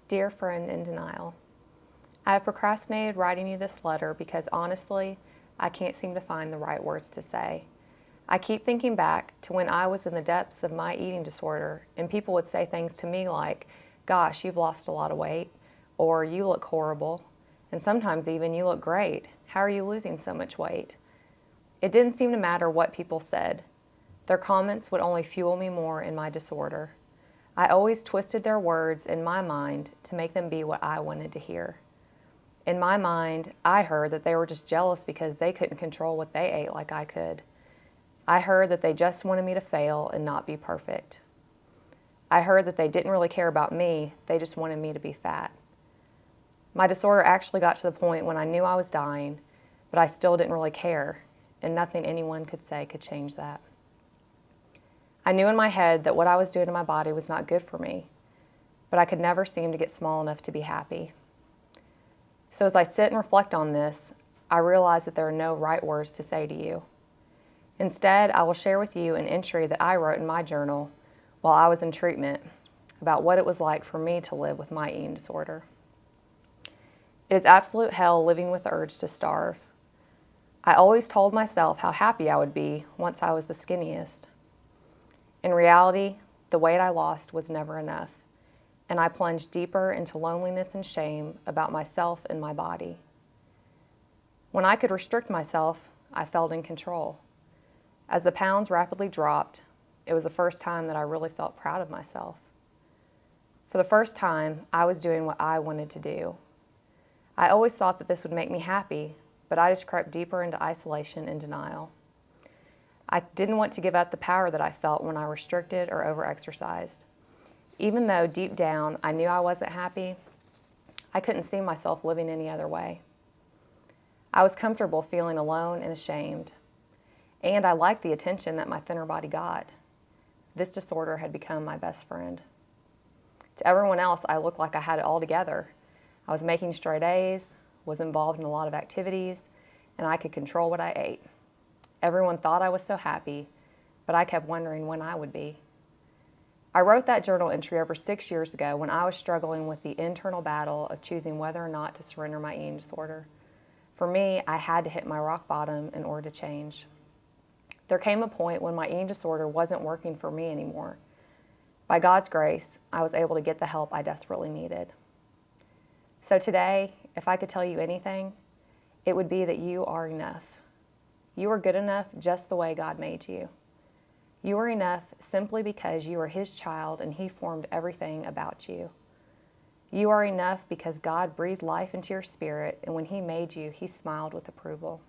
Dear friend in denial, I have procrastinated writing you this letter because honestly, I can't seem to find the right words to say. I keep thinking back to when I was in the depths of my eating disorder and people would say things to me like, gosh, you've lost a lot of weight, or you look horrible, and sometimes even you look great. How are you losing so much weight? It didn't seem to matter what people said. Their comments would only fuel me more in my disorder. I always twisted their words in my mind to make them be what I wanted to hear. In my mind, I heard that they were just jealous because they couldn't control what they ate like I could. I heard that they just wanted me to fail and not be perfect. I heard that they didn't really care about me, they just wanted me to be fat. My disorder actually got to the point when I knew I was dying, but I still didn't really care, and nothing anyone could say could change that. I knew in my head that what I was doing to my body was not good for me, but I could never seem to get small enough to be happy. So as I sit and reflect on this, I realize that there are no right words to say to you. Instead, I will share with you an entry that I wrote in my journal while I was in treatment about what it was like for me to live with my eating disorder. It is absolute hell living with the urge to starve. I always told myself how happy I would be once I was the skinniest. In reality, the weight I lost was never enough, and I plunged deeper into loneliness and shame about myself and my body. When I could restrict myself, I felt in control. As the pounds rapidly dropped, it was the first time that I really felt proud of myself. For the first time, I was doing what I wanted to do. I always thought that this would make me happy, but I just crept deeper into isolation and denial. I didn't want to give up the power that I felt when I restricted or overexercised. Even though deep down I knew I wasn't happy, I couldn't see myself living any other way. I was comfortable feeling alone and ashamed, and I liked the attention that my thinner body got. This disorder had become my best friend. To everyone else, I looked like I had it all together. I was making straight A's, was involved in a lot of activities, and I could control what I ate. Everyone thought I was so happy, but I kept wondering when I would be. I wrote that journal entry over 6 years ago when I was struggling with the internal battle of choosing whether or not to surrender my eating disorder. For me, I had to hit my rock bottom in order to change. There came a point when my eating disorder wasn't working for me anymore. By God's grace, I was able to get the help I desperately needed. So today, if I could tell you anything, it would be that you are enough. You are good enough just the way God made you. You are enough simply because you are His child and He formed everything about you. You are enough because God breathed life into your spirit, and when He made you, He smiled with approval.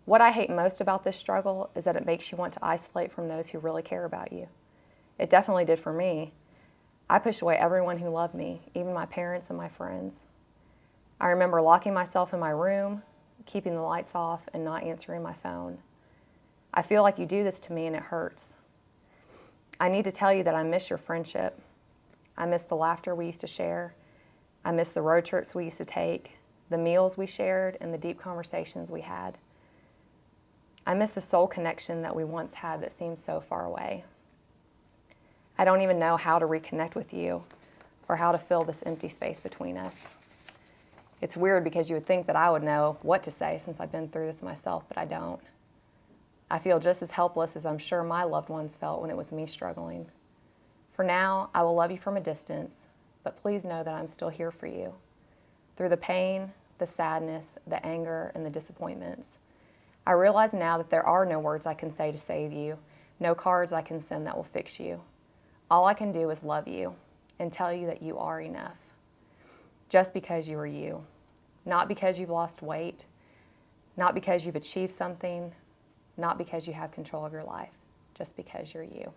What I hate most about this struggle is that it makes you want to isolate from those who really care about you. It definitely did for me. I pushed away everyone who loved me, even my parents and my friends. I remember locking myself in my room, keeping the lights off, and not answering my phone. I feel like you do this to me and it hurts. I need to tell you that I miss your friendship. I miss the laughter we used to share. I miss the road trips we used to take, the meals we shared, and the deep conversations we had. I miss the soul connection that we once had that seems so far away. I don't even know how to reconnect with you or how to fill this empty space between us. It's weird because you would think that I would know what to say since I've been through this myself, but I don't. I feel just as helpless as I'm sure my loved ones felt when it was me struggling. For now, I will love you from a distance, but please know that I'm still here for you. Through the pain, the sadness, the anger, and the disappointments, I realize now that there are no words I can say to save you, no cards I can send that will fix you. All I can do is love you and tell you that you are enough. Just because you are you. Not because you've lost weight, not because you've achieved something, not because you have control of your life, just because you're you.